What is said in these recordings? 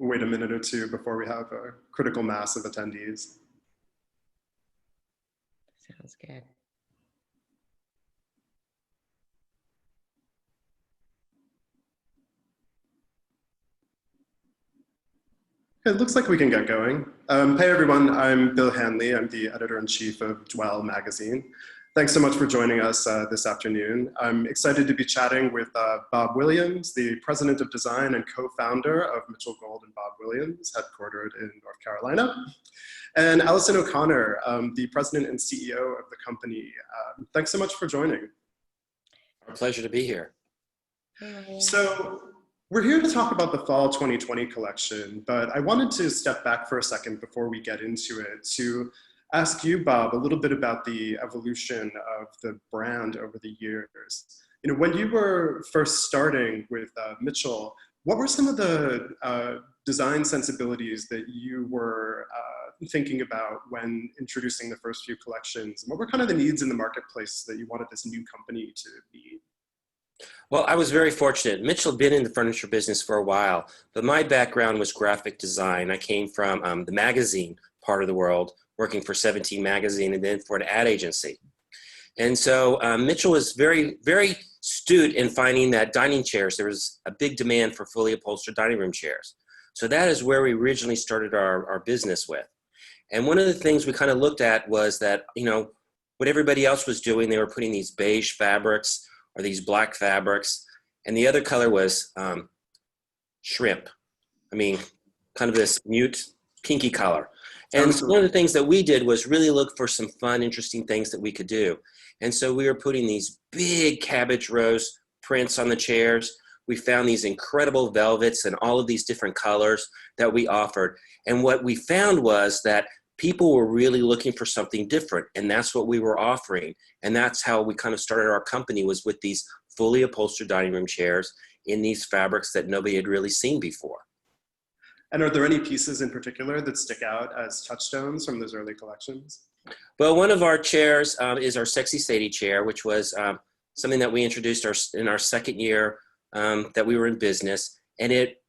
wait a minute or two before we have a critical mass of attendees. Sounds good. It looks like we can get going. Hey everyone, I'm Bill Hanley. I'm the editor-in-chief of Dwell magazine. Thanks so much for joining us this afternoon. I'm excited to be chatting with Bob Williams, the president of design and co-founder of Mitchell Gold and Bob Williams, headquartered in North Carolina, and Allison O'Connor, the president and CEO of the company. Thanks so much for joining. Our pleasure to be here. So we're here to talk about the fall 2020 collection, but I wanted to step back for a second before we get into it to ask you, Bob, a little bit about the evolution of the brand over the years. You know, when you were first starting with Mitchell, what were some of the design sensibilities that you were thinking about when introducing the first few collections? And what were kind of the needs in the marketplace that you wanted this new company to meet? Well, I was very fortunate. Mitchell had been in the furniture business for a while, but my background was graphic design. I came from the magazine part of the world, working for 17 Magazine and then for an ad agency. And so Mitchell was very, very astute in finding that dining chairs, there was a big demand for fully upholstered dining room chairs. So that is where we originally started our business with. And one of the things we kind of looked at was that, you know, what everybody else was doing, they were putting these beige fabrics or these black fabrics, and the other color was shrimp. I mean, kind of this mute pinky color. And so one of the things that we did was really look for some fun, interesting things that we could do. And so we were putting these big cabbage rose prints on the chairs. We found these incredible velvets and all of these different colors that we offered. And what we found was that people were really looking for something different, and that's what we were offering. And that's how we kind of started our company, was with these fully upholstered dining room chairs in these fabrics that nobody had really seen before. And are there any pieces in particular that stick out as touchstones from those early collections? Well, one of our chairs is our Sexy Sadie chair, which was something that we introduced in our second year that we were in business. And it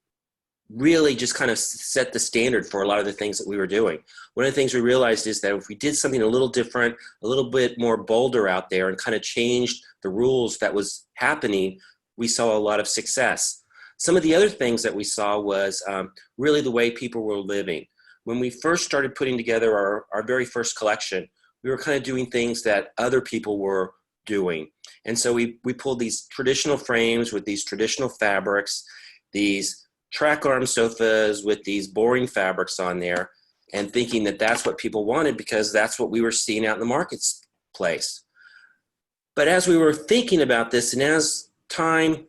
really just kind of set the standard for a lot of the things that we were doing. One of the things we realized is that if we did something a little different, a little bit more bolder out there and kind of changed the rules that was happening, we saw a lot of success. Some of the other things that we saw was really the way people were living. When we first started putting together our very first collection, we were kind of doing things that other people were doing. And so we pulled these traditional frames with these traditional fabrics, these track arm sofas with these boring fabrics on there, and thinking that that's what people wanted because that's what we were seeing out in the marketplace. But as we were thinking about this, and as time,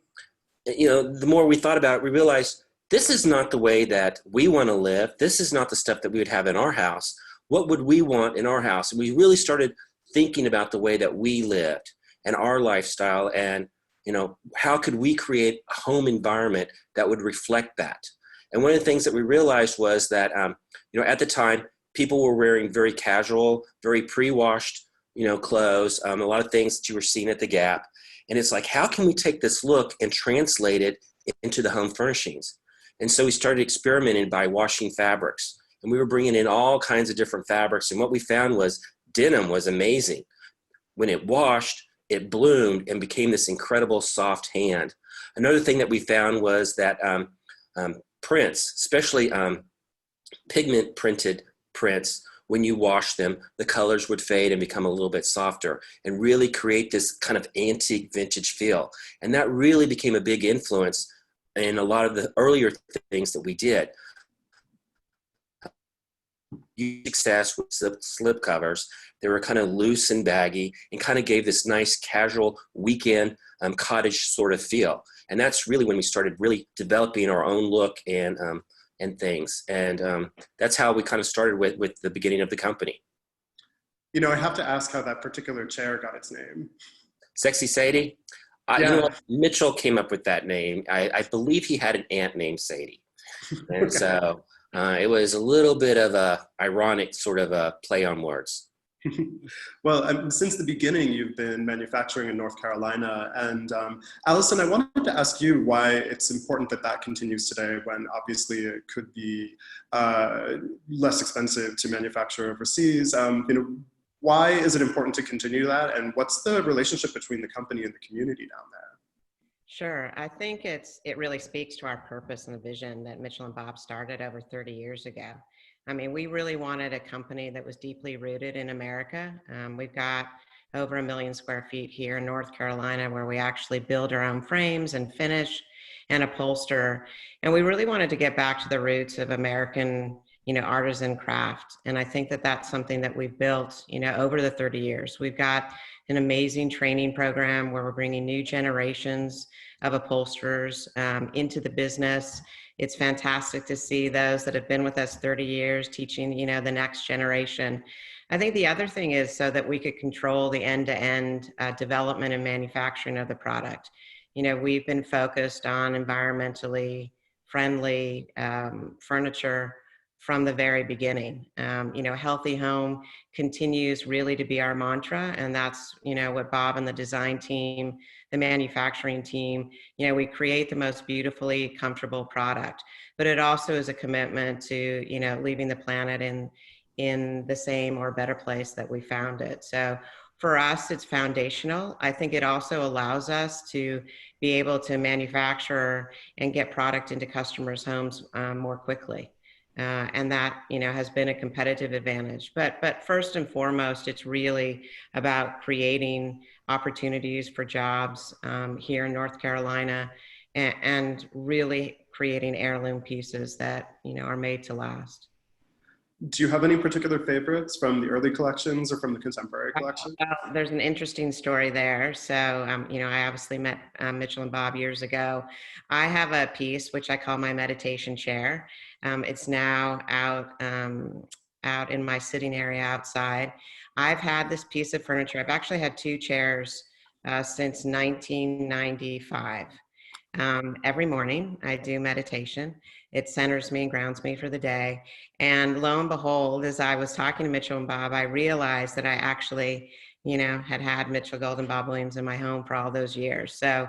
you know, the more we thought about it, we realized this is not the way that we want to live. This is not the stuff that we would have in our house. What would we want in our house? And we really started thinking about the way that we lived and our lifestyle, and, you know, how could we create a home environment that would reflect that? And one of the things that we realized was that, you know, at the time, people were wearing very casual, very pre-washed, you know, clothes, a lot of things that you were seeing at the Gap. And it's like, how can we take this look and translate it into the home furnishings? And so we started experimenting by washing fabrics. And we were bringing in all kinds of different fabrics. And what we found was denim was amazing. When it washed, it bloomed and became this incredible soft hand. Another thing that we found was that prints, especially pigment printed prints, when you wash them, the colors would fade and become a little bit softer and really create this kind of antique vintage feel. And that really became a big influence in a lot of the earlier things that we did. Success with slip covers. They were kind of loose and baggy and kind of gave this nice casual weekend cottage sort of feel. And that's really when we started really developing our own look and things. And that's how we kind of started with the beginning of the company. You know, I have to ask how that particular chair got its name. Sexy Sadie? Yeah. You know, Mitchell came up with that name. I believe he had an aunt named Sadie. And so it was a little bit of a ironic sort of a play on words. Well, since the beginning, you've been manufacturing in North Carolina. And Allison, I wanted to ask you why it's important that that continues today when obviously it could be less expensive to manufacture overseas. Why is it important to continue that? And what's the relationship between the company and the community down there? Sure. I think it really speaks to our purpose and the vision that Mitchell and Bob started over 30 years ago. I mean, we really wanted a company that was deeply rooted in America. We've got over 1 million square feet here in North Carolina where we actually build our own frames and finish and upholster. And we really wanted to get back to the roots of American, artisan craft. And I think that that's something that we've built, over the 30 years. We've got an amazing training program where we're bringing new generations of upholsterers into the business. It's fantastic to see those that have been with us 30 years teaching, the next generation. I think the other thing is so that we could control the end-to-end development and manufacturing of the product. We've been focused on environmentally friendly furniture from the very beginning. A healthy home continues really to be our mantra, and that's, what Bob and the design team, the manufacturing team, we create the most beautifully comfortable product, but it also is a commitment to, leaving the planet in the same or better place that we found it. So for us, it's foundational. I think it also allows us to be able to manufacture and get product into customers' homes more quickly. And that, has been a competitive advantage. But first and foremost, it's really about creating opportunities for jobs here in North Carolina and really creating heirloom pieces that, are made to last. Do you have any particular favorites from the early collections or from the contemporary collection? There's an interesting story there. So, I obviously met Mitchell and Bob years ago. I have a piece which I call my meditation chair. It's now out in my sitting area outside. I've had this piece of furniture. I've actually had 2 chairs since 1995. Every morning I do meditation. It centers me and grounds me for the day. And lo and behold, as I was talking to Mitchell and Bob, I realized that I actually, had Mitchell Gold and Bob Williams in my home for all those years. So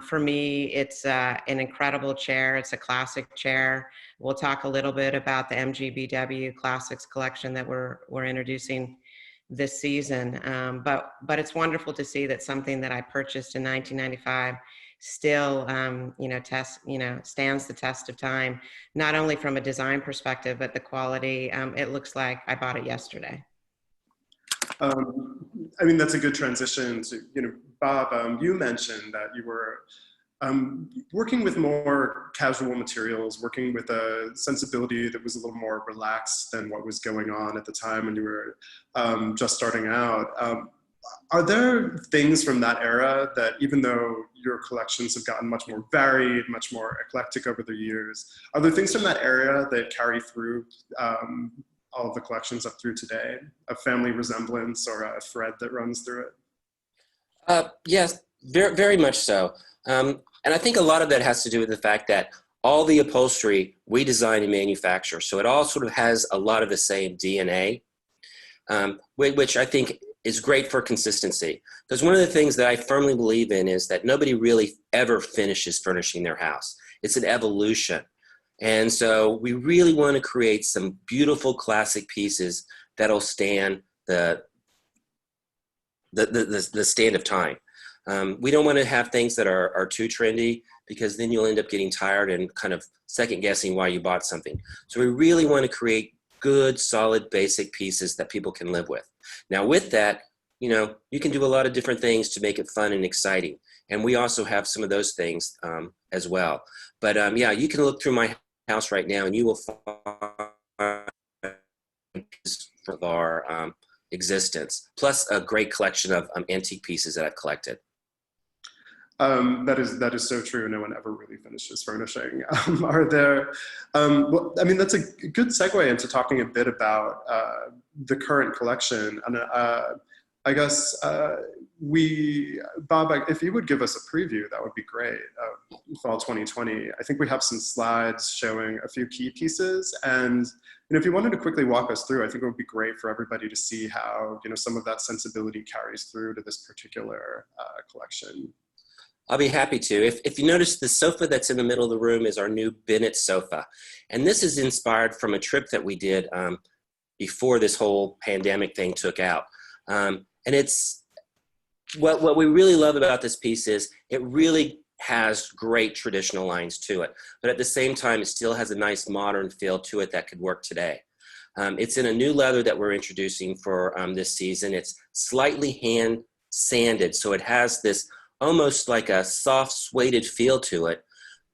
for me, it's an incredible chair. It's a classic chair. We'll talk a little bit about the MGBW Classics collection that we're introducing this season. But it's wonderful to see that something that I purchased in 1995 still, stands the test of time, not only from a design perspective, but the quality. It looks like I bought it yesterday. That's a good transition to, Bob, you mentioned that you were working with more casual materials, working with a sensibility that was a little more relaxed than what was going on at the time when you were just starting out. Are there things from that era that, even though your collections have gotten much more varied, much more eclectic over the years, are there things from that era that carry through all of the collections up through today? A family resemblance or a thread that runs through it? Yes, very, very much so. And I think a lot of that has to do with the fact that all the upholstery we design and manufacture, so it all sort of has a lot of the same DNA, which I think is great for consistency. Because one of the things that I firmly believe in is that nobody really ever finishes furnishing their house. It's an evolution. And so we really want to create some beautiful classic pieces that'll stand the stand of time. We don't want to have things that are too trendy, because then you'll end up getting tired and kind of second guessing why you bought something. So we really want to create good, solid, basic pieces that people can live with. Now with that, you can do a lot of different things to make it fun and exciting. And we also have some of those things as well. But yeah, you can look through my house right now and you will find of our existence, plus a great collection of antique pieces that I've collected. That is so true. No one ever really finishes furnishing. Are there? Well, that's a good segue into talking a bit about the current collection. And I guess Bob, if you would give us a preview, that would be great. Fall 2020. I think we have some slides showing a few key pieces, and And if you wanted to quickly walk us through, I think it would be great for everybody to see how, some of that sensibility carries through to this particular collection. I'll be happy to. If you notice, the sofa that's in the middle of the room is our new Bennett sofa. And this is inspired from a trip that we did before this whole pandemic thing took out. And it's, what we really love about this piece is it really has great traditional lines to it. But at the same time, it still has a nice modern feel to it that could work today. It's in a new leather that we're introducing for this season. It's slightly hand sanded, so it has this almost like a soft suede feel to it,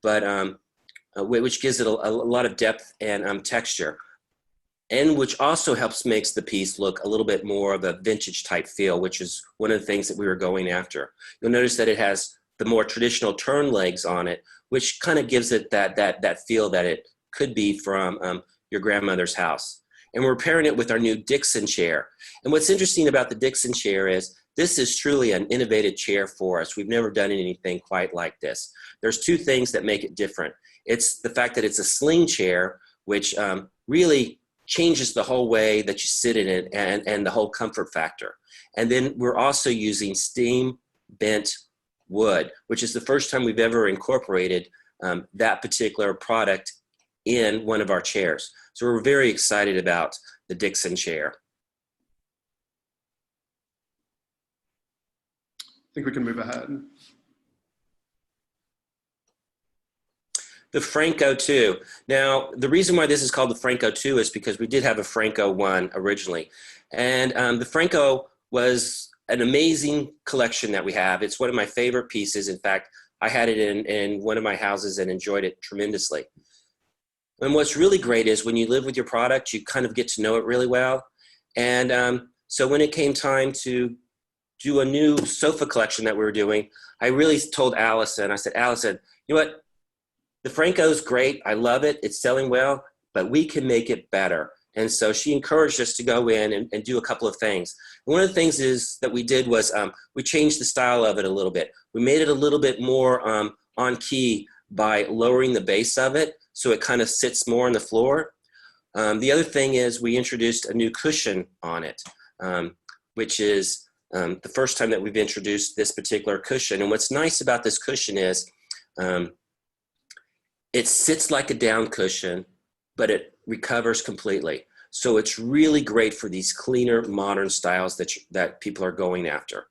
but which gives it a lot of depth and texture, and which also helps makes the piece look a little bit more of a vintage type feel, which is one of the things that we were going after. You'll notice that it has the more traditional turn legs on it, which kind of gives it that feel that it could be from your grandmother's house. And we're pairing it with our new Dixon chair. And what's interesting about the Dixon chair is this is truly an innovative chair for us. We've never done anything quite like this. There's two things that make it different. It's the fact that it's a sling chair, which really changes the whole way that you sit in it and the whole comfort factor. And then we're also using steam bent wood, which is the first time we've ever incorporated that particular product in one of our chairs. So we're very excited about the Dixon chair. I think we can move ahead. The Franco II. Now, the reason why this is called the Franco II is because we did have a Franco I originally. And the Franco was an amazing collection that we have. It's one of my favorite pieces. In fact, I had it in one of my houses and enjoyed it tremendously. And what's really great is when you live with your product, you kind of get to know it really well. And so when it came time to do a new sofa collection that we were doing, I really told Allison, I said, Allison, you know what? The Franco's great. I love it. It's selling well, but we can make it better. And so she encouraged us to go in and do a couple of things. And one of the things is that we did was we changed the style of it a little bit. We made it a little bit more on key by lowering the base of it so it kind of sits more on the floor. The other thing is we introduced a new cushion on it, which is the first time that we've introduced this particular cushion. And what's nice about this cushion is it sits like a down cushion, but it recovers completely. So it's really great for these cleaner, modern styles that people are going after.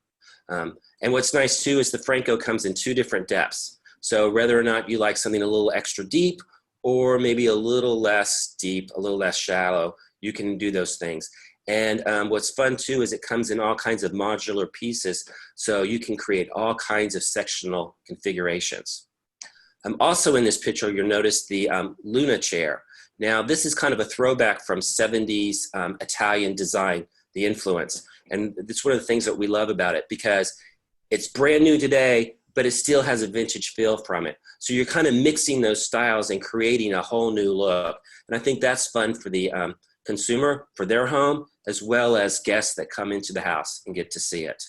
And what's nice too is the Franco comes in two different depths. So whether or not you like something a little extra deep or maybe a little less deep, a little less shallow, you can do those things. And what's fun too is it comes in all kinds of modular pieces, so you can create all kinds of sectional configurations. Also in this picture, you'll notice the Luna chair. Now this is kind of a throwback from 70s Italian design, the influence. And it's one of the things that we love about it because it's brand new today, but it still has a vintage feel from it. So you're kind of mixing those styles and creating a whole new look. And I think that's fun for the consumer, for their home, as well as guests that come into the house and get to see it.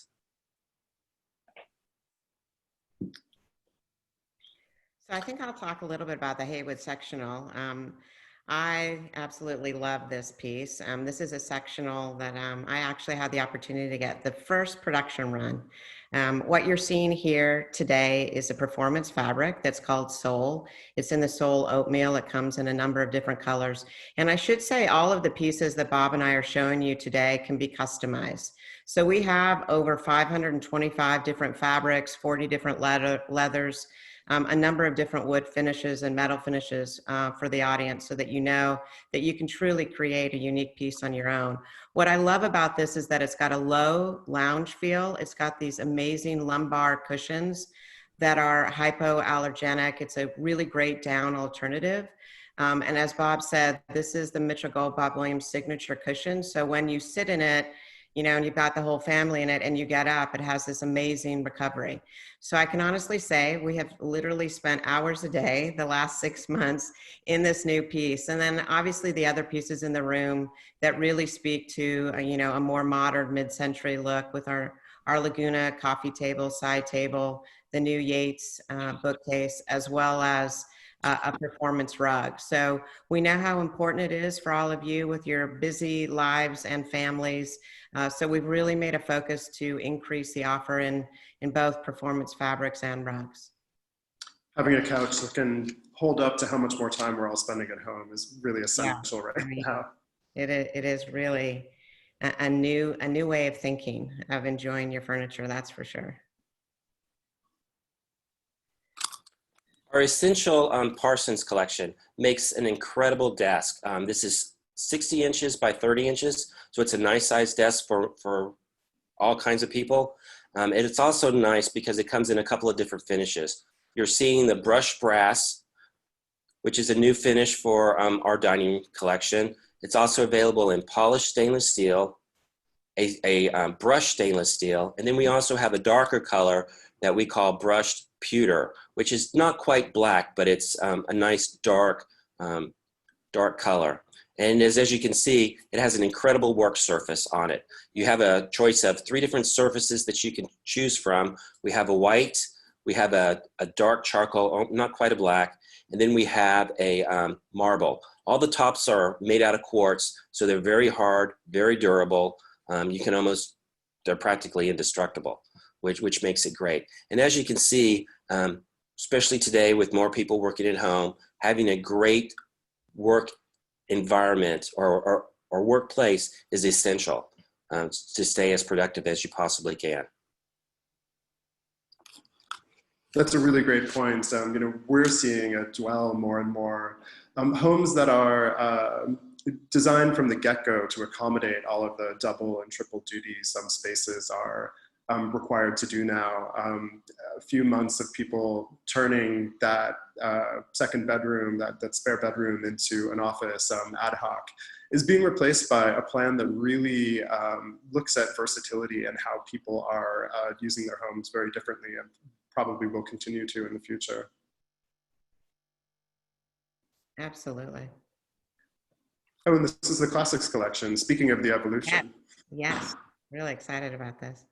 So I think I'll talk a little bit about the Haywood sectional. I absolutely love this piece. This is a sectional that I actually had the opportunity to get the first production run. What you're seeing here today is a performance fabric that's called Soul. It's in the Soul Oatmeal. It comes in a number of different colors. And I should say all of the pieces that Bob and I are showing you today can be customized. So we have over 525 different fabrics, 40 different leathers, a number of different wood finishes and metal finishes for the audience so that you know that you can truly create a unique piece on your own. What I love about this is that it's got a low lounge feel. It's got these amazing lumbar cushions that are hypoallergenic. It's a really great down alternative. And as Bob said, this is the Mitchell Bob Williams signature cushion. So when you sit in it, you know, and you've got the whole family in it and you get up, it has this amazing recovery. So I can honestly say we have literally spent hours a day the last 6 months in this new piece. And then obviously the other pieces in the room that really speak to, you know, a more modern mid-century look with our Laguna coffee table, side table, the new Yates bookcase, as well as a performance rug. So we know how important it is for all of you with your busy lives and families. So we've really made a focus to increase the offer in both performance fabrics and rugs. Having a couch that can hold up to how much more time we're all spending at home is really essential right now. It is really a new way of thinking, of enjoying your furniture, that's for sure. Our essential Parsons collection makes an incredible desk. This is 60 inches by 30 inches, so it's a nice sized desk for all kinds of people. And it's also nice because it comes in a couple of different finishes. You're seeing the brushed brass, which is a new finish for our dining collection. It's also available in polished stainless steel, a brushed stainless steel, and then we also have a darker color that we call brushed pewter, which is not quite black, but it's a nice dark color. And as you can see, it has an incredible work surface on it. You have a choice of 3 different surfaces that you can choose from. We have a white, we have a dark charcoal, not quite a black, and then we have a marble. All the tops are made out of quartz, so they're very hard, very durable. They're practically indestructible, which makes it great. And as you can see, especially today with more people working at home, having a great work environment or workplace is essential to stay as productive as you possibly can. That's a really great point. We're seeing a dwell more and more. Homes that are designed from the get-go to accommodate all of the double and triple duty some spaces are required to do now. A few months of people turning that second bedroom, that spare bedroom into an office ad hoc is being replaced by a plan that really looks at versatility and how people are using their homes very differently, and probably will continue to in the future. Absolutely. Oh, and this is the Classics collection. Speaking of the evolution. Yes, really excited about this.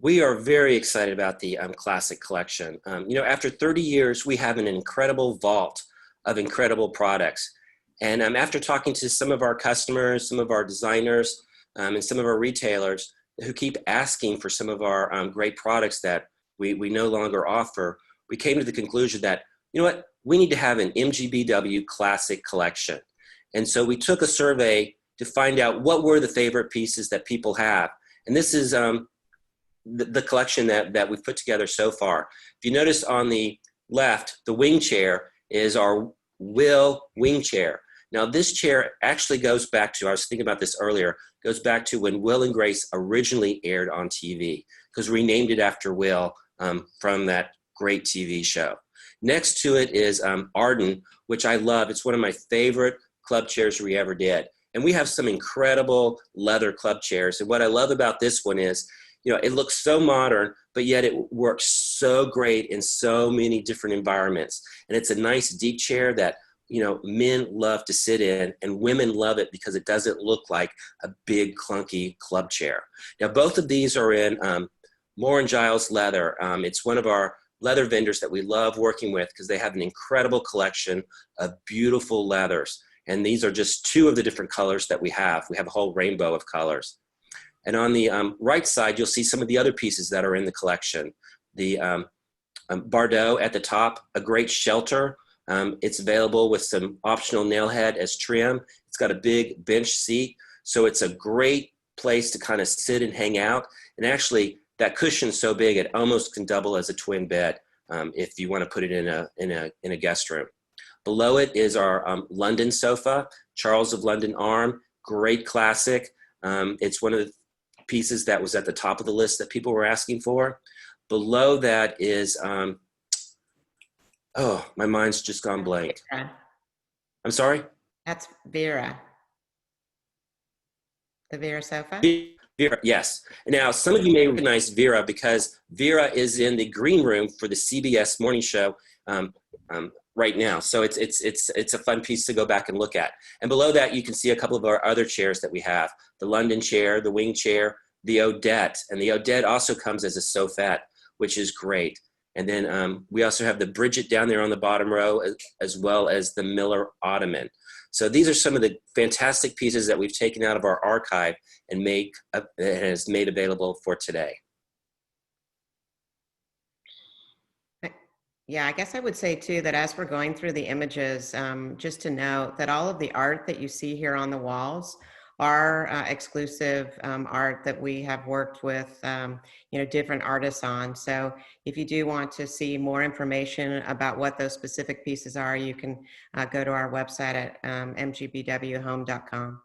We are very excited about the Classic collection. After 30 years, we have an incredible vault of incredible products. And after talking to some of our customers, some of our designers, and some of our retailers who keep asking for some of our great products that we no longer offer, we came to the conclusion that, we need to have an MGBW Classic collection. And so we took a survey to find out what were the favorite pieces that people have. And this is the collection that we've put together so far. If you notice on the left, the wing chair is our Will wing chair. Now this chair actually goes back to, I was thinking about this earlier, goes back to when Will and Grace originally aired on TV, because we named it after Will from that great TV show. Next to it is Arden, which I love. It's one of my favorite club chairs we ever did. And we have some incredible leather club chairs. And what I love about this one is, it looks so modern, but yet it works so great in so many different environments. And it's a nice deep chair that, men love to sit in, and women love it because it doesn't look like a big clunky club chair. Now, both of these are in Moore & Giles leather. It's one of our leather vendors that we love working with because they have an incredible collection of beautiful leathers. And these are just 2 of the different colors that we have. We have a whole rainbow of colors. And on the right side, you'll see some of the other pieces that are in the collection. The Bardot at the top, a great shelter. It's available with some optional nailhead as trim. It's got a big bench seat, so it's a great place to kind of sit and hang out. And actually, that cushion's so big it almost can double as a twin bed if you want to put it in a guest room. Below it is our London sofa, Charles of London arm, great classic. It's one of the pieces that was at the top of the list that people were asking for. Below that is, oh, my mind's just gone blank. Vera. I'm sorry? That's Vera. The Vera sofa? Vera, yes. Now, some of you may recognize Vera because Vera is in the green room for the CBS morning show right now. So it's a fun piece to go back and look at. And below that, you can see a couple of our other chairs that we have. The London chair, the wing chair, the Odette. And the Odette also comes as a sofette, which is great. And then we also have the Bridget down there on the bottom row, as well as the Miller Ottoman. So these are some of the fantastic pieces that we've taken out of our archive and has made available for today. Yeah, I guess I would say too that as we're going through the images, just to note that all of the art that you see here on the walls are exclusive art that we have worked with different artists on. So if you do want to see more information about what those specific pieces are, you can go to our website at mgbbwhome.com.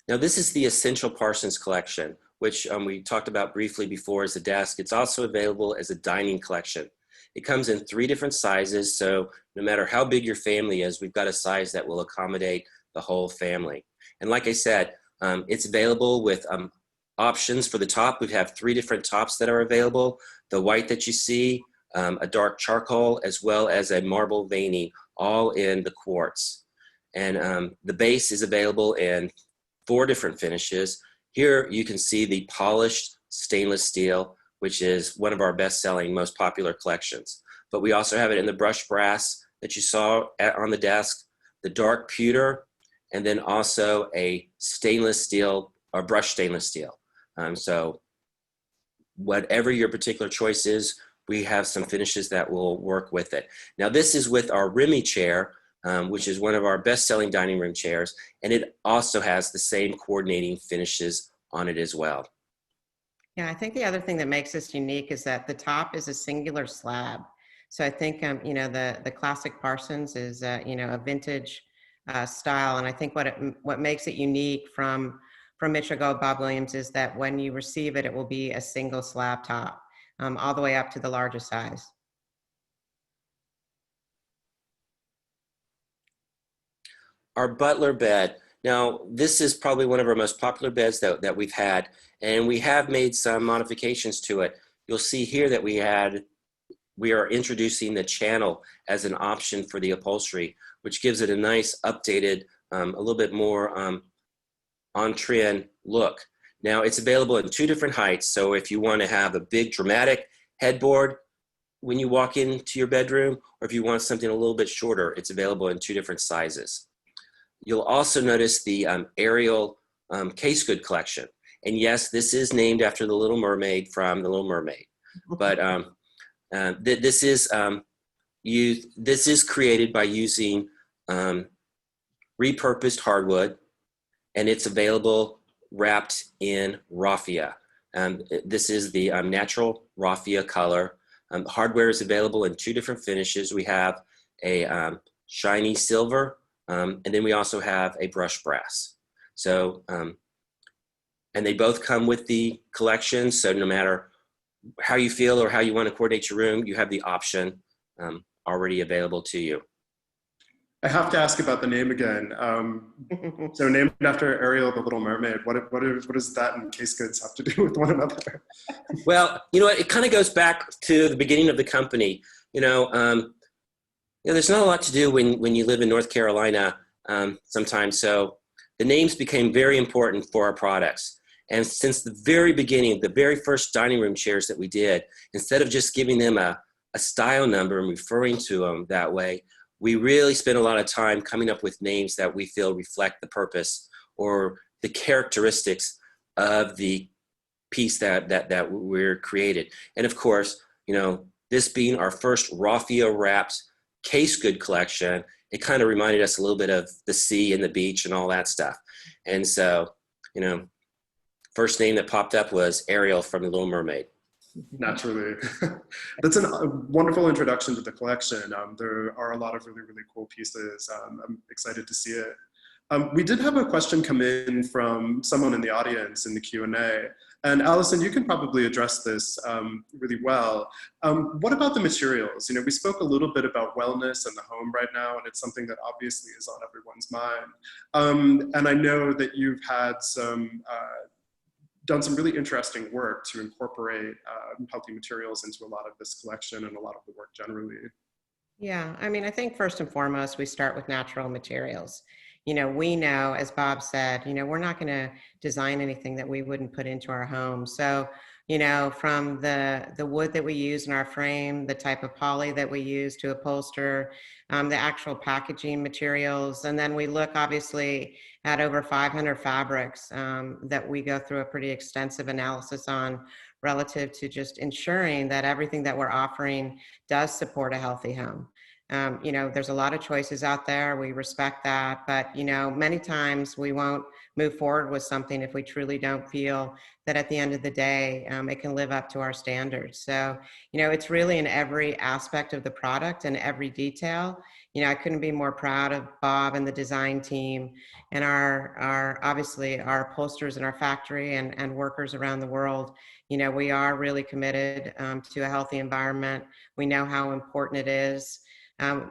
Now this is the Essential Parsons collection, which we talked about briefly before as a desk. It's also available as a dining collection. It comes in 3 different sizes, so no matter how big your family is, we've got a size that will accommodate the whole family. And like I said, it's available with options for the top. We have 3 different tops that are available. The white that you see, a dark charcoal, as well as a marble veining, all in the quartz. And the base is available in 4 different finishes. Here you can see the polished stainless steel, which is one of our best-selling, most popular collections. But we also have it in the brushed brass that you saw on the desk, the dark pewter, and then also a stainless steel or brushed stainless steel. So whatever your particular choice is, we have some finishes that will work with it. Now this is with our Remy chair, which is one of our best-selling dining room chairs, and it also has the same coordinating finishes on it as well. Yeah, I think the other thing that makes this unique is that the top is a singular slab. So I think, the classic Parsons is, a vintage style. And I think what makes it unique from MG+BW Bob Williams is that when you receive it, it will be a single slab top, all the way up to the largest size. Our butler bed. Now, this is probably one of our most popular beds that we've had, and we have made some modifications to it. You'll see here that we are introducing the channel as an option for the upholstery, which gives it a nice updated, a little bit more on-trend look. Now, it's available in 2 different heights, so if you want to have a big dramatic headboard when you walk into your bedroom, or if you want something a little bit shorter, it's available in 2 different sizes. You'll also notice the Ariel case good collection. And yes, this is named after the Little Mermaid from The Little Mermaid. But this is created by using repurposed hardwood, and it's available wrapped in raffia. This is the natural raffia color. Hardware is available in 2 different finishes. We have a shiny silver, and then we also have a brushed brass. So, and they both come with the collection. So no matter how you feel or how you want to coordinate your room, you have the option already available to you. I have to ask about the name again. So named after Ariel, the Little Mermaid. What does that and case goods have to do with one another? Well, it kind of goes back to the beginning of the company. There's not a lot to do when you live in North Carolina sometimes. So the names became very important for our products. And since the very beginning, the very first dining room chairs that we did, instead of just giving them a style number and referring to them that way, we really spent a lot of time coming up with names that we feel reflect the purpose or the characteristics of the piece that we're created. And of course, this being our first raffia wrapped case good collection, it kind of reminded us a little bit of the sea and the beach and all that stuff. And so, first name that popped up was Ariel from The Little Mermaid. Naturally. That's a wonderful introduction to the collection. There are a lot of really, really cool pieces. I'm excited to see it. We did have a question come in from someone in the audience in the Q&A. And Allison, you can probably address this really well. What about the materials? We spoke a little bit about wellness and the home right now, and it's something that obviously is on everyone's mind. And I know that you've had done some really interesting work to incorporate healthy materials into a lot of this collection and a lot of the work generally. Yeah, I think first and foremost, we start with natural materials. We know, as Bob said, we're not going to design anything that we wouldn't put into our home. So, you know, from the wood that we use in our frame, the type of poly that we use to upholster, the actual packaging materials. And then we look obviously at over 500 fabrics that we go through a pretty extensive analysis on, relative to just ensuring that everything that we're offering does support a healthy home. You know, there's a lot of choices out there. We respect that, but you know, many times we won't move forward with something if we truly don't feel that at the end of the day, it can live up to our standards. So, you know, it's really in every aspect of the product and every detail. You know, I couldn't be more proud of Bob and the design team and our obviously our upholsterers in our factory and workers around the world. You know, we are really committed to a healthy environment. We know how important it is.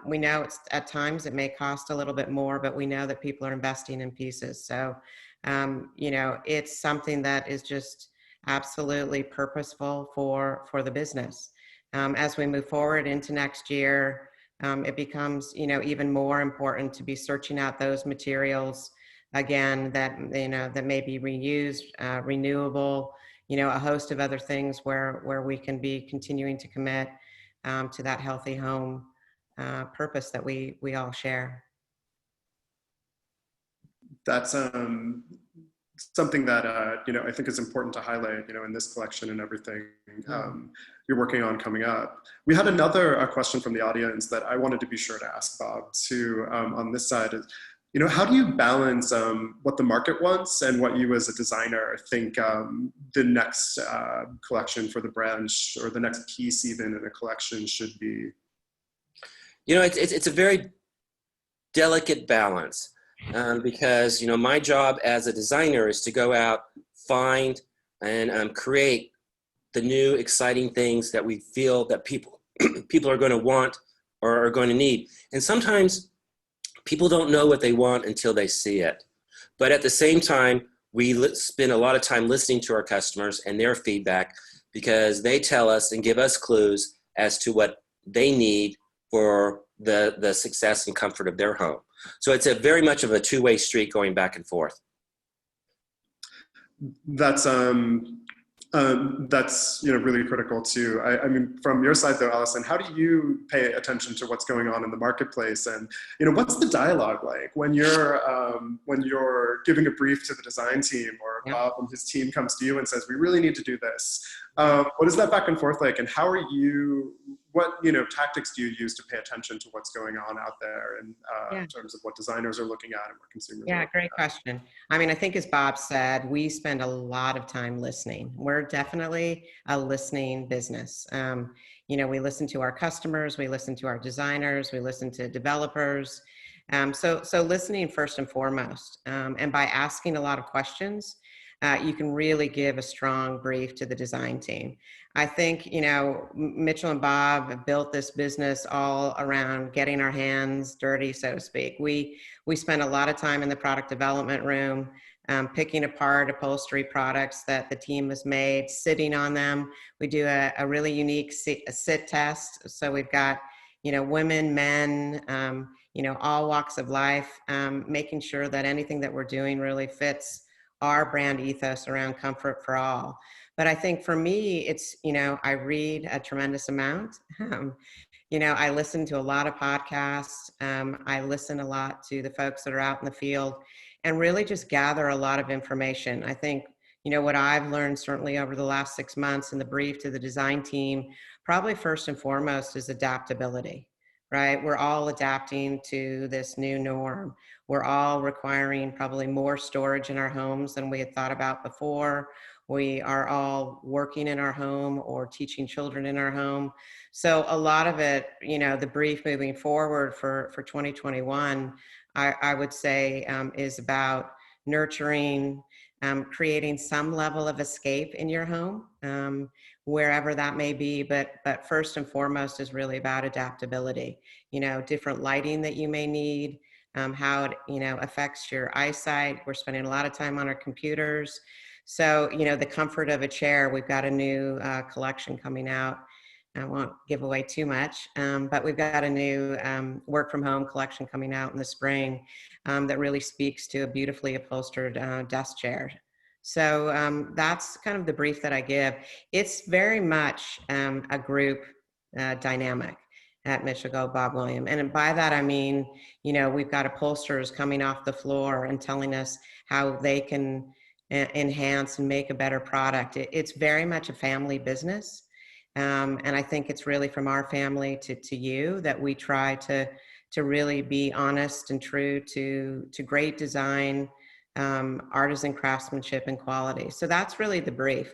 We know it's at times it may cost a little bit more, but we know that people are investing in pieces. So, you know, it's something that is just absolutely purposeful for the business. As we move forward into next year, it becomes, you know, even more important to be searching out those materials again that, you know, that may be reused, renewable, you know, a host of other things where we can be continuing to commit to that healthy home purpose that we all share. That's something that you know, I think is important to highlight, you know, in this collection and everything you're working on coming up. We had another question from the audience that I wanted to be sure to ask Bob too on this side. Is, you know, how do you balance what the market wants and what you as a designer think the next collection for the brand or the next piece even in a collection should be? You know, it's a very delicate balance because, you know, my job as a designer is to go out, find and create the new exciting things that we feel that people are going to want or are going to need. And sometimes people don't know what they want until they see it. But at the same time, we spend a lot of time listening to our customers and their feedback because they tell us and give us clues as to what they need for the success and comfort of their home. So it's a very much of a two-way street going back and forth. That's you know, really critical too. I mean, from your side though, Allison, how do you pay attention to what's going on in the marketplace, and you know, what's the dialogue like when you're giving a brief to the design team, or Bob and his team comes to you and says, we really need to do this? What is that back and forth like, and how are you? What, you know, tactics do you use to pay attention to what's going on out there and in terms of what designers are looking at and what consumers are looking Great at? question. I mean, I think as Bob said, we spend a lot of time listening. We're definitely a listening business. You know, we listen to our customers, we listen to our designers, we listen to developers. So listening first and foremost, and by asking a lot of questions, you can really give a strong brief to the design team. I think, you know, Mitchell and Bob have built this business all around getting our hands dirty, so to speak. We spend a lot of time in the product development room, picking apart upholstery products that the team has made, sitting on them. We do a really unique sit test. So we've got, you know, women, men, you know, all walks of life, making sure that anything that we're doing really fits our brand ethos around comfort for all. But I think for me, it's, you know, I read a tremendous amount. You know, I listen to a lot of podcasts. I listen a lot to the folks that are out in the field and really just gather a lot of information. I think, you know, what I've learned certainly over the last 6 months in the brief to the design team, probably first and foremost is adaptability, right? We're all adapting to this new norm. We're all requiring probably more storage in our homes than we had thought about before. We are all working in our home or teaching children in our home. So a lot of it, you know, the brief moving forward for 2021, I would say is about nurturing, creating some level of escape in your home, wherever that may be. But first and foremost is really about adaptability. You know, different lighting that you may need, how it, you know, affects your eyesight. We're spending a lot of time on our computers. So, you know, the comfort of a chair, we've got a new collection coming out. I won't give away too much, but we've got a new work from home collection coming out in the spring that really speaks to a beautifully upholstered desk chair. So that's kind of the brief that I give. It's very much a group dynamic at MG+BW Williams. And by that, I mean, you know, we've got upholsterers coming off the floor and telling us how they can enhance and make a better product. It's very much a family business. And I think it's really from our family to you that we try to really be honest and true to great design, artisan craftsmanship and quality. So that's really the brief.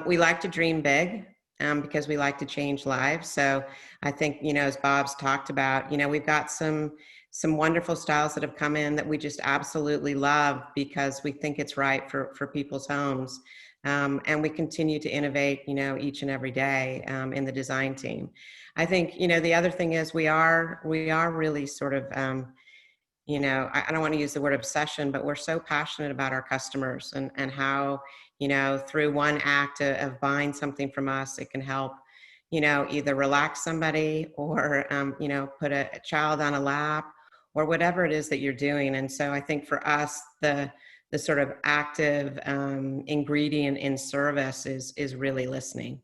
We like to dream big because we like to change lives. So I think, you know, as Bob's talked about, you know, we've got some wonderful styles that have come in that we just absolutely love because we think it's right for people's homes. And we continue to innovate, you know, each and every day in the design team. I think, you know, the other thing is we are really sort of, you know, I don't want to use the word obsession, but we're so passionate about our customers and how, you know, through one act of buying something from us, it can help, you know, either relax somebody or, you know, put a child on a lap or whatever it is that you're doing. And so I think for us, the sort of active ingredient in service is really listening.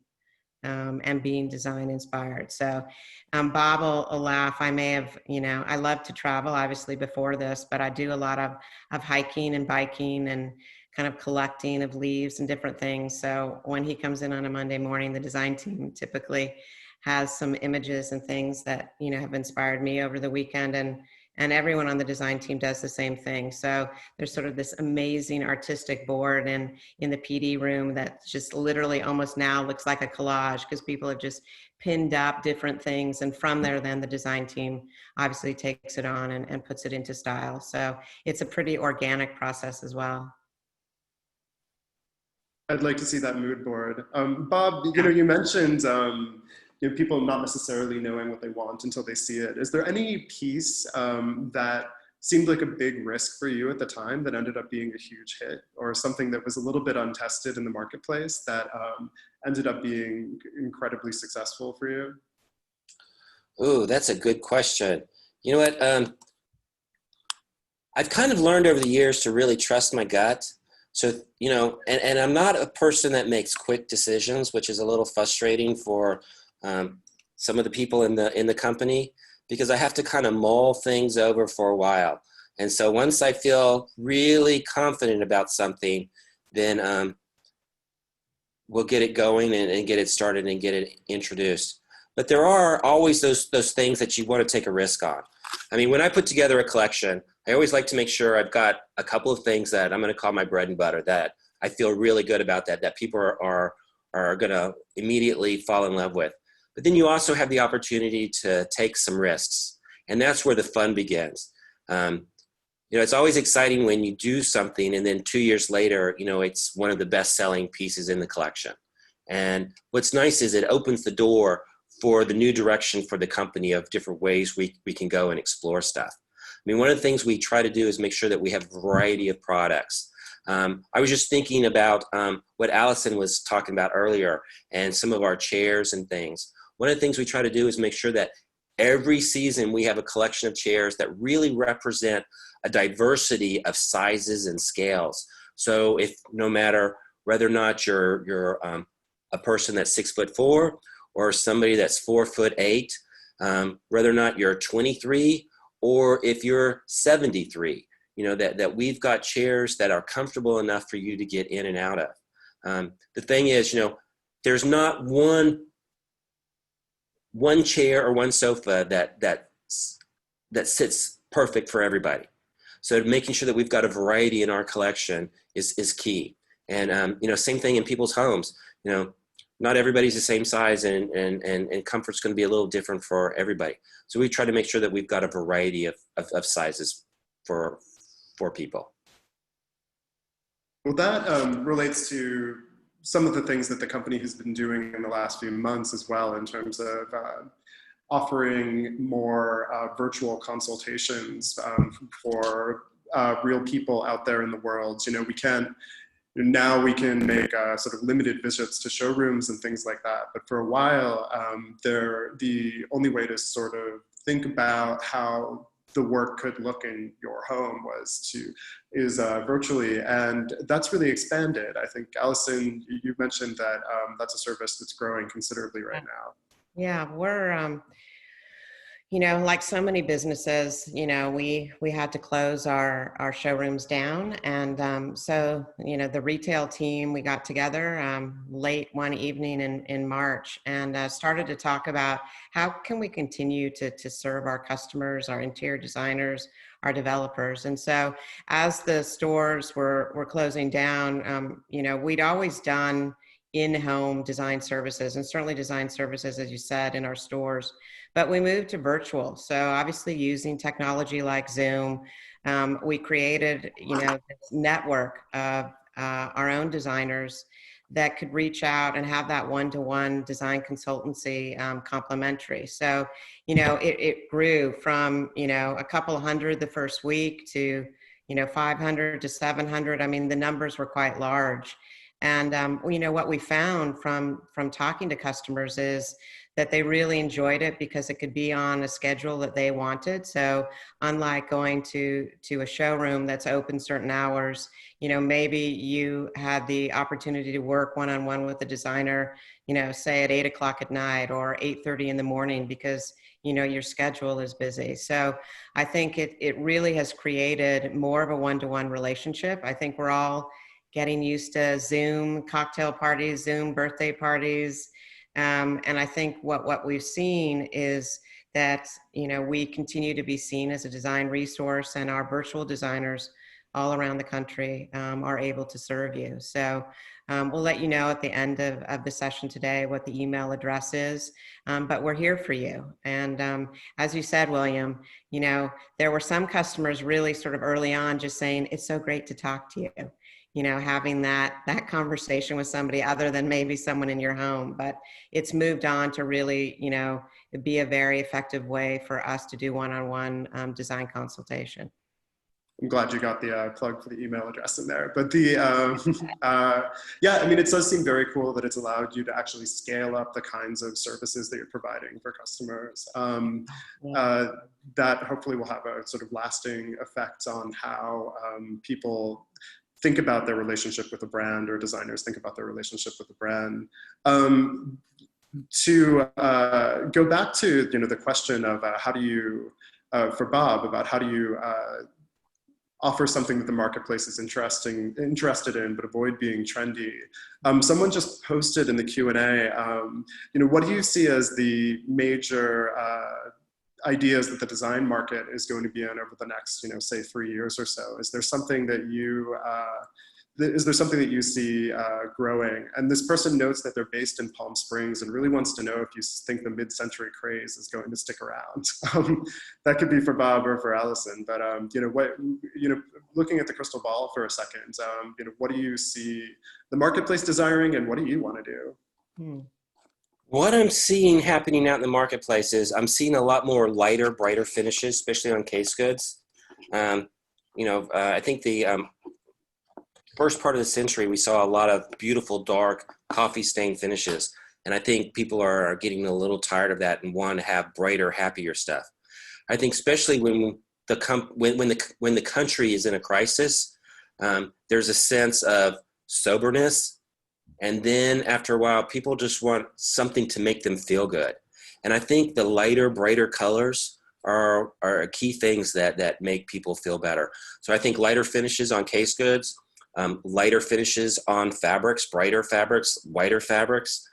And being design inspired. So Bob will laugh. I may have, you know, I love to travel obviously before this, but I do a lot of hiking and biking and kind of collecting of leaves and different things. So when he comes in on a Monday morning, the design team typically has some images and things that, you know, have inspired me over the weekend, and everyone on the design team does the same thing. So there's sort of this amazing artistic board in the PD room that just literally almost now looks like a collage because people have just pinned up different things. And from there, then the design team obviously takes it on and puts it into style. So it's a pretty organic process as well. I'd like to see that mood board. Bob, you know, you mentioned you know, people not necessarily knowing what they want until they see it. Is there any piece that seemed like a big risk for you at the time that ended up being a huge hit, or something that was a little bit untested in the marketplace that ended up being incredibly successful for you? Ooh, that's a good question. You know what? I've kind of learned over the years to really trust my gut. So, you know, and I'm not a person that makes quick decisions, which is a little frustrating for some of the people in the company, because I have to kind of mull things over for a while. And so once I feel really confident about something, then we'll get it going and get it started and get it introduced. But there are always those things that you want to take a risk on. I mean, when I put together a collection, I always like to make sure I've got a couple of things that I'm going to call my bread and butter, that I feel really good about, that people are going to immediately fall in love with. But then you also have the opportunity to take some risks. And that's where the fun begins. You know, it's always exciting when you do something and then 2 years later, you know, it's one of the best-selling pieces in the collection. And what's nice is it opens the door for the new direction for the company of different ways we can go and explore stuff. I mean, one of the things we try to do is make sure that we have a variety of products. I was just thinking about what Allison was talking about earlier and some of our chairs and things. One of the things we try to do is make sure that every season we have a collection of chairs that really represent a diversity of sizes and scales. So if no matter whether or not you're a person that's 6'4" or somebody that's 4'8", whether or not you're 23 or if you're 73, you know, that we've got chairs that are comfortable enough for you to get in and out of. The thing is, you know, there's not one chair or one sofa that sits perfect for everybody. So making sure that we've got a variety in our collection is key. And you know, same thing in people's homes. You know, not everybody's the same size, and comfort's going to be a little different for everybody. So we try to make sure that we've got a variety of sizes for people. Well, that relates to some of the things that the company has been doing in the last few months as well, in terms of offering more virtual consultations for real people out there in the world. You know, now we can make sort of limited visits to showrooms and things like that. But for a while, the only way to sort of think about how the work could look in your home is virtually, and that's really expanded. I think, Allison, you mentioned that that's a service that's growing considerably right now. Yeah, we're, you know, like so many businesses, you know, we had to close our showrooms down. And so, you know, the retail team, we got together late one evening in March and started to talk about how can we continue to serve our customers, our interior designers, our developers. And so as the stores were closing down, you know, we'd always done in-home design services, and certainly design services, as you said, in our stores. But we moved to virtual. So obviously using technology like Zoom, we created, you know, this network of our own designers that could reach out and have that one-to-one design consultancy complimentary. So, you know, it grew from, you know, a couple hundred the first week to, you know, 500 to 700. I mean, the numbers were quite large. And you know, what we found from talking to customers is that they really enjoyed it because it could be on a schedule that they wanted. So unlike going to a showroom that's open certain hours, you know, maybe you had the opportunity to work one-on-one with the designer, you know, say at 8 o'clock at night or 8:30 in the morning because, you know, your schedule is busy. So I think it really has created more of a one-to-one relationship. I think we're all getting used to Zoom cocktail parties, Zoom birthday parties. And I think what we've seen is that, you know, we continue to be seen as a design resource, and our virtual designers all around the country are able to serve you. So we'll let you know at the end of the session today what the email address is, but we're here for you. And as you said, William, you know, there were some customers really sort of early on just saying, it's so great to talk to you. You know, having that conversation with somebody other than maybe someone in your home, but it's moved on to really, you know, be a very effective way for us to do one-on-one design consultation. I'm glad you got the plug for the email address in there. But the, yeah, I mean, it does seem very cool that it's allowed you to actually scale up the kinds of services that you're providing for customers. That hopefully will have a sort of lasting effect on how people think about their relationship with a brand, or designers think about their relationship with a brand. To go back to, you know, the question of how do you, for Bob, about how do you offer something that the marketplace is interested in, but avoid being trendy. Someone just posted in the Q&A, you know, what do you see as the major ideas that the design market is going to be in over the next, you know, say 3 years or so? Is there something that you, see growing? And this person notes that they're based in Palm Springs and really wants to know if you think the mid-century craze is going to stick around. That could be for Bob or for Allison, but you know, looking at the crystal ball for a second, you know, what do you see the marketplace desiring, and what do you want to do? What I'm seeing happening out in the marketplace is I'm seeing a lot more lighter, brighter finishes, especially on case goods. You know, I think the first part of the century, we saw a lot of beautiful, dark, coffee stained finishes. And I think people are getting a little tired of that and want to have brighter, happier stuff. I think especially when the country is in a crisis, there's a sense of soberness. And then after a while, people just want something to make them feel good. And I think the lighter, brighter colors are key things that make people feel better. So I think lighter finishes on case goods, lighter finishes on fabrics, brighter fabrics, whiter fabrics.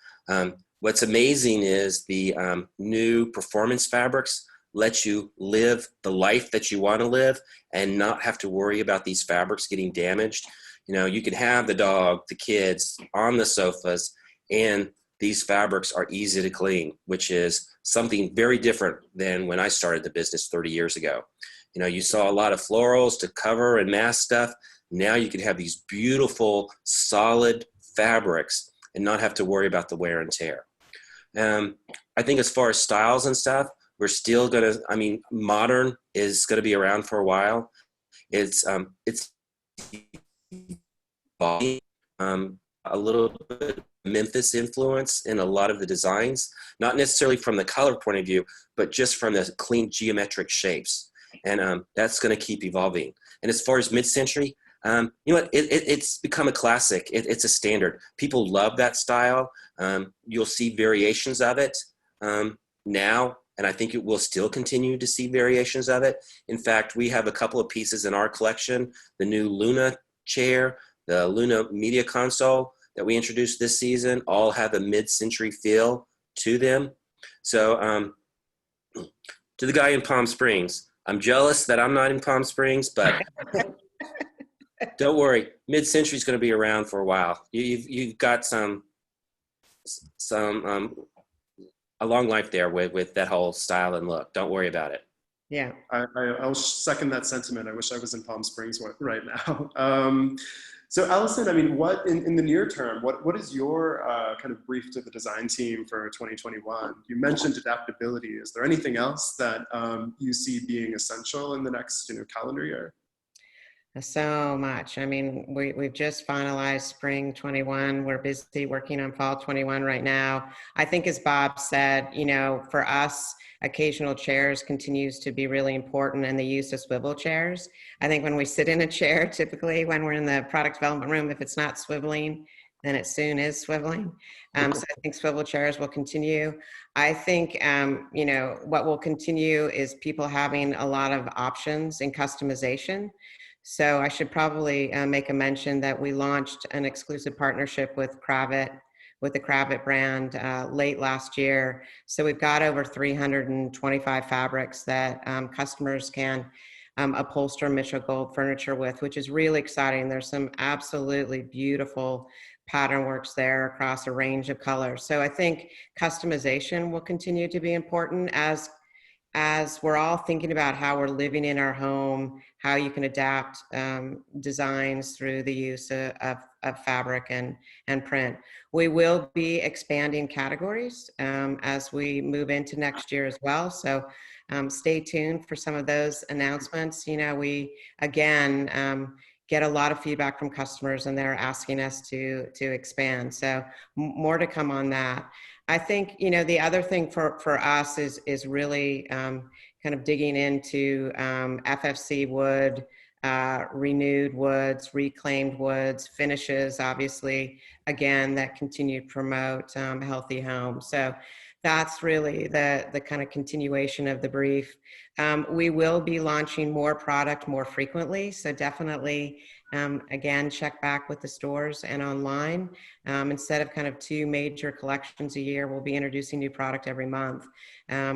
What's amazing is the new performance fabrics let you live the life that you want to live and not have to worry about these fabrics getting damaged. You know, you can have the dog, the kids on the sofas, and these fabrics are easy to clean, which is something very different than when I started the business 30 years ago. You know, you saw a lot of florals to cover and mask stuff. Now you can have these beautiful, solid fabrics and not have to worry about the wear and tear. I think as far as styles and stuff, we're still gonna, I mean, modern is gonna be around for a while. It's a little bit Memphis influence in a lot of the designs, not necessarily from the color point of view, but just from the clean geometric shapes. And that's going to keep evolving. And as far as mid-century, you know what, it's become a classic. It's a standard. People love that style. You'll see variations of it now, and I think it will still continue to see variations of it. In fact, we have a couple of pieces in our collection, the new Luna chair, the Luna media console that we introduced this season, all have a mid-century feel to them. So to the guy in Palm Springs, I'm jealous that I'm not in Palm Springs, but don't worry, mid-century is going to be around for a while. You've got a long life there with that whole style and look. Don't worry about it. Yeah. I'll second that sentiment. I wish I was in Palm Springs right now. So Allison, I mean, what in the near term, what is your kind of brief to the design team for 2021? You mentioned adaptability. Is there anything else that you see being essential in the next calendar year? So much. I mean, we've just finalized spring 21. We're busy working on fall 21 right now. I think as Bob said, for us, occasional chairs continues to be really important, and the use of swivel chairs. I think when we sit in a chair, typically when we're in the product development room, if it's not swiveling, then it soon is swiveling. So I think swivel chairs will continue. I think, what will continue is people having a lot of options in customization. So I should probably make a mention that we launched an exclusive partnership with the Kravet brand late last year. So we've got over 325 fabrics that customers can upholster Mitchell Gold furniture with, which is really exciting. There's some absolutely beautiful pattern works there across a range of colors. So I think customization will continue to be important as we're all thinking about how we're living in our home, how you can adapt designs through the use of fabric and print. We will be expanding categories as we move into next year as well. So stay tuned for some of those announcements. We, again, get a lot of feedback from customers, and they're asking us to expand. So more to come on that. I think, the other thing for us is really kind of digging into FFC wood, renewed woods, reclaimed woods, finishes, obviously, again, that continue to promote healthy homes. So that's really the kind of continuation of the brief. We will be launching more product more frequently. So definitely, again, check back with the stores and online. Instead of kind of 2 major collections a year, we'll be introducing new product every month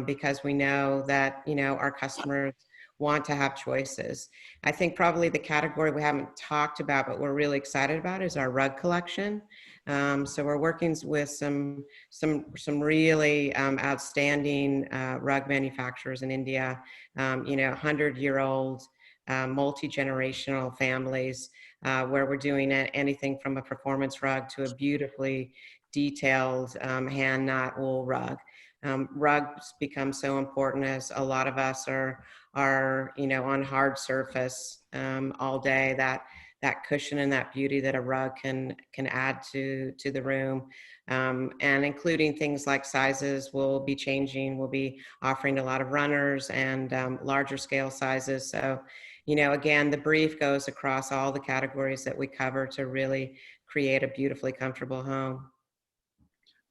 because we know that, our customers want to have choices. I think probably the category we haven't talked about, but we're really excited about is our rug collection. So we're working with some really outstanding rug manufacturers in India, 100-year-old multi-generational families where we're doing anything from a performance rug to a beautifully detailed hand knot wool rug. Rugs become so important as a lot of us are on hard surface all day. That cushion and that beauty that a rug can add to the room, and including things like sizes will be changing. We'll be offering a lot of runners and larger scale sizes. So, again, the brief goes across all the categories that we cover to really create a beautifully comfortable home.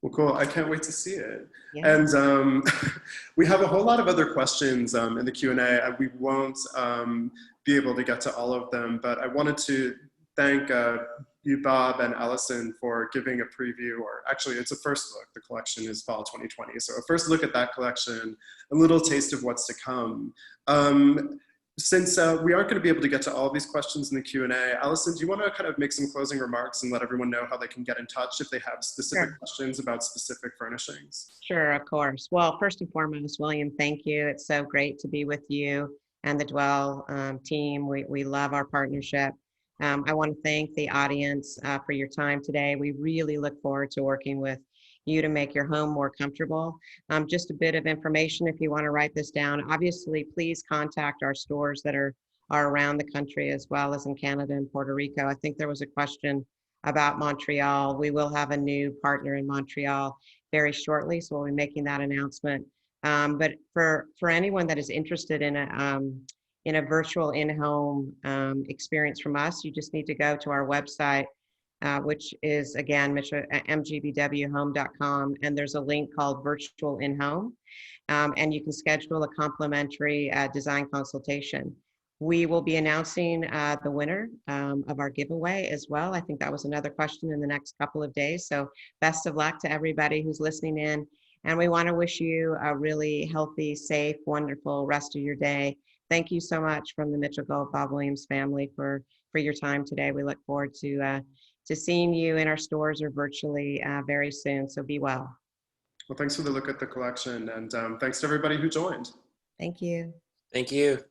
Well, cool. I can't wait to see it. Yeah. And we have a whole lot of other questions in the Q&A. We won't be able to get to all of them, but I wanted to thank you, Bob and Allison, for giving a preview, or actually it's a first look. The collection is fall 2020. So a first look at that collection, a little taste of what's to come. Since we aren't going to be able to get to all of these questions in the Q&A, Allison, do you want to kind of make some closing remarks and let everyone know how they can get in touch if they have specific questions about specific furnishings? Sure, of course. Well, first and foremost, William, thank you. It's so great to be with you and the Dwell team. We love our partnership. I want to thank the audience for your time today. We really look forward to working with you to make your home more comfortable. Just a bit of information if you want to write this down. Obviously, please contact our stores that are around the country as well as in Canada and Puerto Rico. I think there was a question about Montreal. We will have a new partner in Montreal very shortly, so we'll be making that announcement. But for anyone that is interested in virtual in-home experience from us, you just need to go to our website, which is, again, mgbbwhome.com, and there's a link called Virtual In-Home, and you can schedule a complimentary design consultation. We will be announcing the winner of our giveaway as well. I think that was another question in the next couple of days. So best of luck to everybody who's listening in. And we want to wish you a really healthy, safe, wonderful rest of your day. Thank you so much from the Mitchell Bob Williams family for your time today. We look forward to seeing you in our stores or virtually very soon. So be well. Well, thanks for the look at the collection, and thanks to everybody who joined. Thank you. Thank you.